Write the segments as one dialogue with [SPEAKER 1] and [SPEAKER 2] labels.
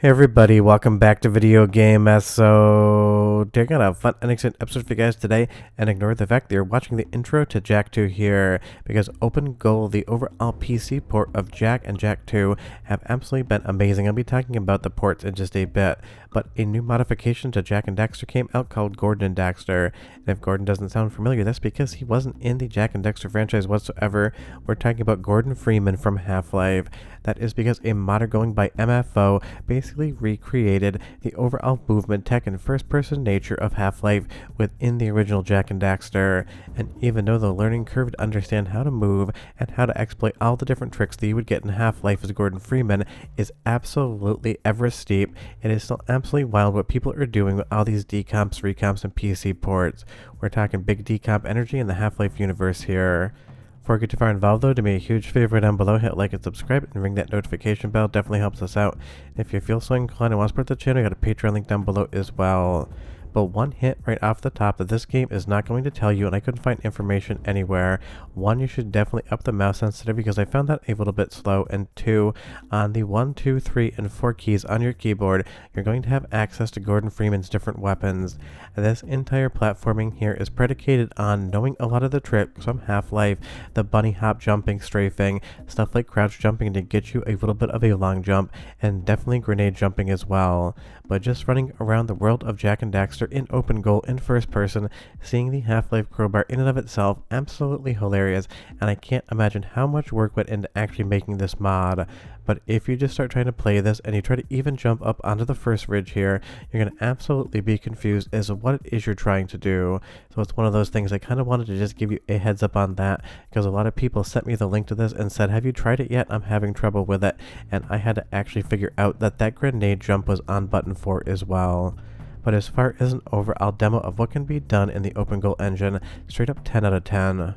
[SPEAKER 1] Hey everybody, welcome back to Video Game So I got a fun and exciting episode for you guys today, and ignore the fact that you're watching the intro to Jak II here, because OpenGOAL, the overall PC port of Jak and Jak II, have absolutely been amazing. I'll be talking about the ports in just a bit, but a new modification to Jak and Daxter came out called Gordon and Daxter, and if Gordon doesn't sound familiar, that's because he wasn't in the Jak and Daxter franchise whatsoever. We're talking about Gordon Freeman from Half-Life. That is because a modder going by MFO basically recreated the overall movement, tech, and first-person nature of Half-Life within the original Jak and Daxter. And even though the learning curve to understand how to move and how to exploit all the different tricks that you would get in Half-Life as Gordon Freeman is absolutely ever steep, it is still absolutely wild what people are doing with all these decomps, recomps, and PC ports. We're talking big decomp energy in the Half-Life universe here. Before we get too far involved though, do me a huge favor down below, hit like and subscribe, and ring that notification bell, definitely helps us out. And if you feel so inclined and want to support the channel, I got a Patreon link down below as well. But one hint right off the top that this game is not going to tell you, and I couldn't find information anywhere. One, you should definitely up the mouse sensitivity because I found that a little bit slow. And two, on the 1, 2, 3, and 4 keys on your keyboard, you're going to have access to Gordon Freeman's different weapons. And this entire platforming here is predicated on knowing a lot of the tricks from Half-Life, the bunny hop jumping, strafing, stuff like crouch jumping to get you a little bit of a long jump, and definitely grenade jumping as well. But just running around the world of Jak and Daxter in OpenGOAL in first person, seeing the Half-Life crowbar in and of itself, absolutely hilarious, and I can't imagine how much work went into actually making this mod. But if you just start trying to play this and you try to even jump up onto the first ridge here, you're going to absolutely be confused as to what it is you're trying to do. So it's one of those things I kind of wanted to just give you a heads up on that, because a lot of people sent me the link to this and said, have you tried it yet? I'm having trouble with it. And I had to actually figure out that that grenade jump was on button 4 as well. But as far as an overall demo of what can be done in the OpenGOAL engine, straight up 10 out of 10.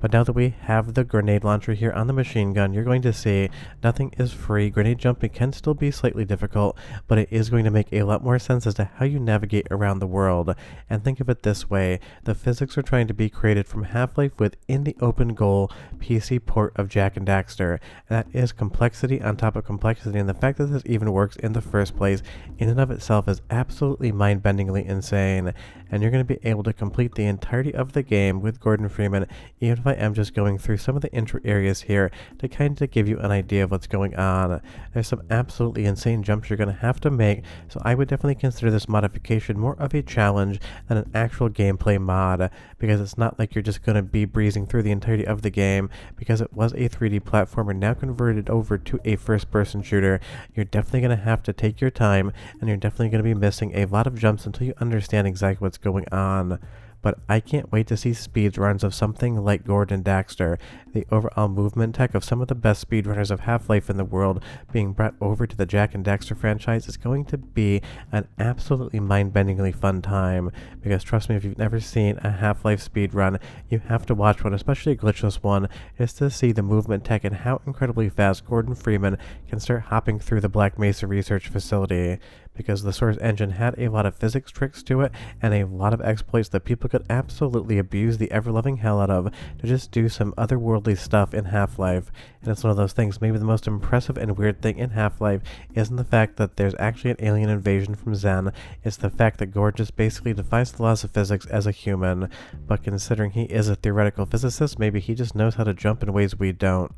[SPEAKER 1] But now that we have the grenade launcher here on the machine gun, you're going to see nothing is free. Grenade jumping can still be slightly difficult, but it is going to make a lot more sense as to how you navigate around the world. And think of it this way, the physics are trying to be created from Half-Life within the OpenGOAL PC port of Jak and Daxter. And that is complexity on top of complexity, and the fact that this even works in the first place in and of itself is absolutely mind-bendingly insane. And you're going to be able to complete the entirety of the game with Gordon Freeman, even if I am just going through some of the intro areas here to kind of give you an idea of what's going on. There's some absolutely insane jumps you're going to have to make, so I would definitely consider this modification more of a challenge than an actual gameplay mod, because it's not like you're just going to be breezing through the entirety of the game. Because it was a 3D platformer now converted over to a first-person shooter, you're definitely going to have to take your time, and you're definitely going to be missing a lot of jumps until you understand exactly what's going on. But I can't wait to see speedruns of something like Gordon and Daxter. The overall movement tech of some of the best speedrunners of Half-Life in the world being brought over to the Jak and Daxter franchise is going to be an absolutely mind-bendingly fun time. Because trust me, if you've never seen a Half-Life speedrun, you have to watch one, especially a glitchless one, just to see the movement tech and how incredibly fast Gordon Freeman can start hopping through the Black Mesa research facility. Because the Source engine had a lot of physics tricks to it and a lot of exploits that people could absolutely abuse the ever-loving hell out of to just do some otherworldly stuff in Half-Life. And it's one of those things, maybe the most impressive and weird thing in Half-Life isn't the fact that there's actually an alien invasion from Zen, it's the fact that Gord just basically defies the laws of physics as a human. But considering he is a theoretical physicist, maybe he just knows how to jump in ways we don't.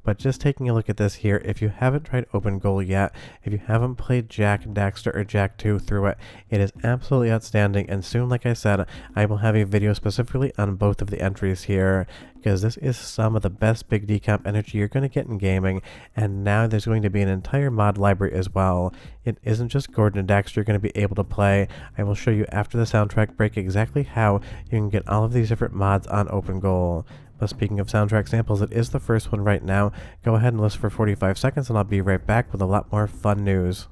[SPEAKER 1] But just taking a look at this here, if you haven't tried OpenGOAL yet, if you haven't played Jak and Daxter or Jak II through it, it is absolutely outstanding, and soon, like I said, I will have a video specifically on both of the entries here, because this is some of the best big decomp energy you're going to get in gaming, and now there's going to be an entire mod library as well. It isn't just Gordon and Daxter you're going to be able to play. I will show you after the soundtrack break exactly how you can get all of these different mods on OpenGOAL. But speaking of soundtrack samples, it is the first one right now. Go ahead and listen for 45 seconds and I'll be right back with a lot more fun news.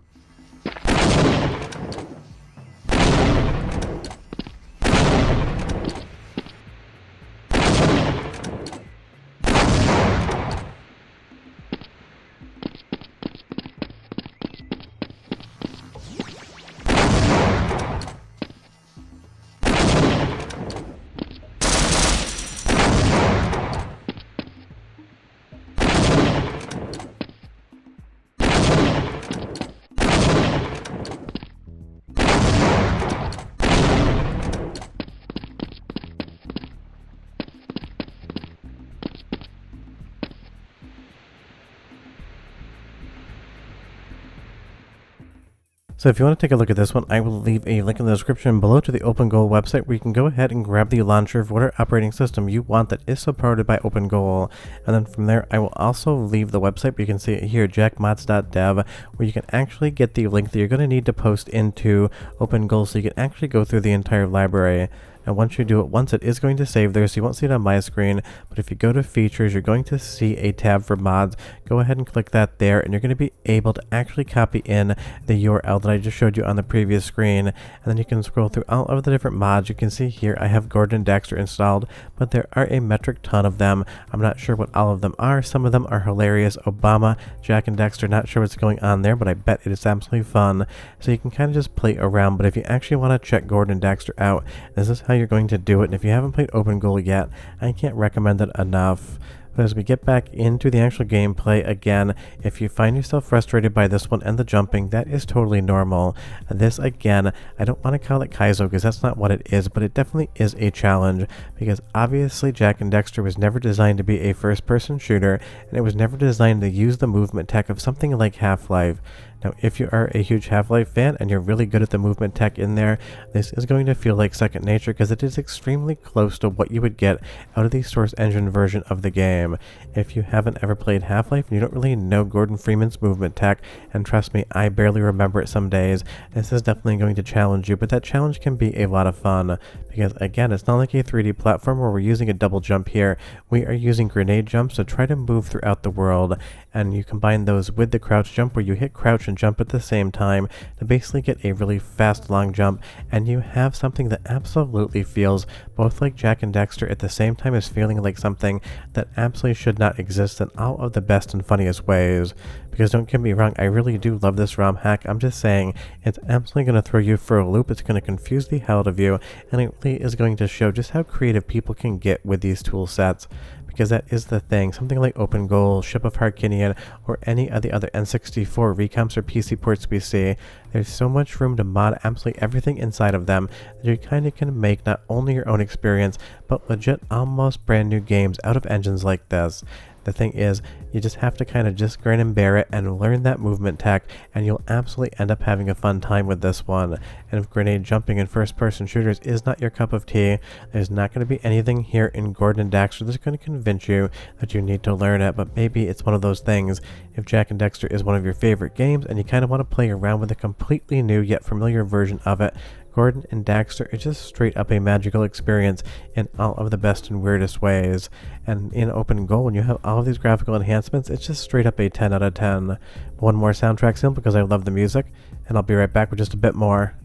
[SPEAKER 1] So if you want to take a look at this one, I will leave a link in the description below to the OpenGOAL website where you can go ahead and grab the launcher of whatever operating system you want that is supported by OpenGOAL. And then from there, I will also leave the website, but you can see it here, jackmods.dev, where you can actually get the link that you're going to need to post into OpenGOAL so you can actually go through the entire library. And once you do it once, it is going to save there, so you won't see it on my screen. But if you go to features, you're going to see a tab for mods. Go ahead and click that there, and you're going to be able to actually copy in the URL that I just showed you on the previous screen. And then you can scroll through all of the different mods. You can see here I have Gordon and Daxter installed, but there are a metric ton of them. I'm not sure what all of them are. Some of them are hilarious. Obama, Jak and Daxter, not sure what's going on there, but I bet it is absolutely fun. So you can kind of just play around, but if you actually want to check Gordon and Daxter out, this is how you're going to do it. And if you haven't played OpenGOAL yet, I can't recommend it enough. But as we get back into the actual gameplay, again, if you find yourself frustrated by this one and the jumping, that is totally normal. This, again, I don't want to call it Kaizo because that's not what it is, but it definitely is a challenge because obviously Jak and Daxter was never designed to be a first-person shooter, and it was never designed to use the movement tech of something like Half-Life. Now, if you are a huge Half-Life fan and you're really good at the movement tech in there, this is going to feel like second nature because it is extremely close to what you would get out of the Source Engine version of the game. If you haven't ever played Half-Life and you don't really know Gordon Freeman's movement tech, and trust me, I barely remember it some days, this is definitely going to challenge you, but that challenge can be a lot of fun because, again, it's not like a 3D platform where we're using a double jump here. We are using grenade jumps to try to move throughout the world, and you combine those with the crouch jump where you hit crouch and jump at the same time to basically get a really fast long jump, and you have something that absolutely feels both like Jak and Daxter at the same time as feeling like something that absolutely should not exist in all of the best and funniest ways. Because don't get me wrong, I really do love this ROM hack. I'm just saying it's absolutely going to throw you for a loop. It's going to confuse the hell out of you, and it really is going to show just how creative people can get with these tool sets. Because that is the thing. Something like OpenGOAL, Ship of Harkinian, or any of the other N64 recomps or PC ports we see, there's so much room to mod absolutely everything inside of them that you kind of can make not only your own experience, but legit almost brand new games out of engines like this. The thing is, you just have to kind of just grin and bear it and learn that movement tech, and you'll absolutely end up having a fun time with this one. And if grenade jumping in first-person shooters is not your cup of tea, there's not going to be anything here in Gordon and Daxter that's going to convince you that you need to learn it, but maybe it's one of those things. If Jak and Daxter is one of your favorite games and you kind of want to play around with a completely new yet familiar version of it, Gordon and Daxter is just straight up a magical experience in all of the best and weirdest ways. And in OpenGOAL, when you have all of these graphical enhancements, it's just straight up a 10 out of 10. One more soundtrack sample because I love the music, and I'll be right back with just a bit more.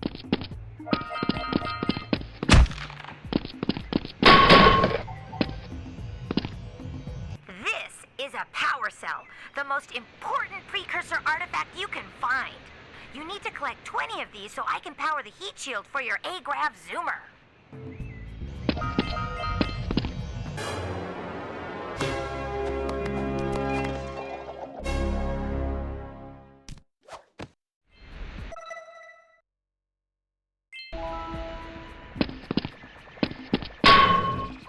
[SPEAKER 2] This is a power cell, the most important precursor artifact you can find. You need to collect 20 of these so I can power the heat shield for your A-Grav zoomer.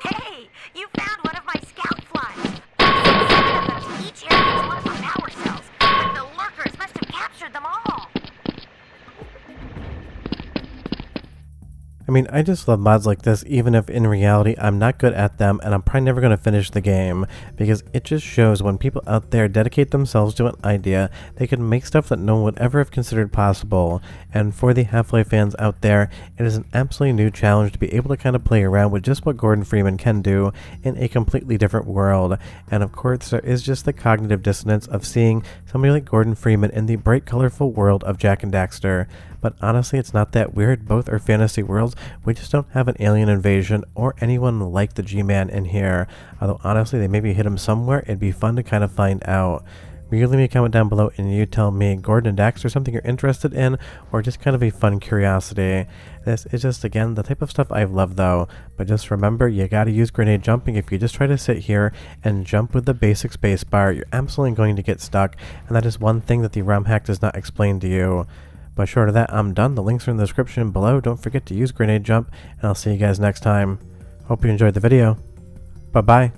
[SPEAKER 2] Hey, you found one of my scout flies. I sent 7 of them to each area to look for power cells, but the lurkers must have captured them all.
[SPEAKER 1] I mean, I just love mods like this, even if in reality I'm not good at them and I'm probably never going to finish the game, because it just shows when people out there dedicate themselves to an idea, they can make stuff that no one would ever have considered possible. And for the Half-Life fans out there, it is an absolutely new challenge to be able to kind of play around with just what Gordon Freeman can do in a completely different world. And of course, there is just the cognitive dissonance of seeing somebody like Gordon Freeman in the bright, colorful world of Jak and Daxter. But honestly, it's not that weird. Both are fantasy worlds. We just don't have an alien invasion or anyone like the G-Man in here. Although honestly, they maybe hit him somewhere. It'd be fun to kind of find out. You leave me a comment down below and you tell me Gordon and Daxter something you're interested in, or just kind of a fun curiosity. This is just, again, the type of stuff I love though. But just remember, you gotta use grenade jumping. If you just try to sit here and jump with the basic spacebar, you're absolutely going to get stuck. And that is one thing that the ROM hack does not explain to you. But short of that, I'm done. The links are in the description below. Don't forget to use grenade jump, and I'll see you guys next time. Hope you enjoyed the video. Bye-bye.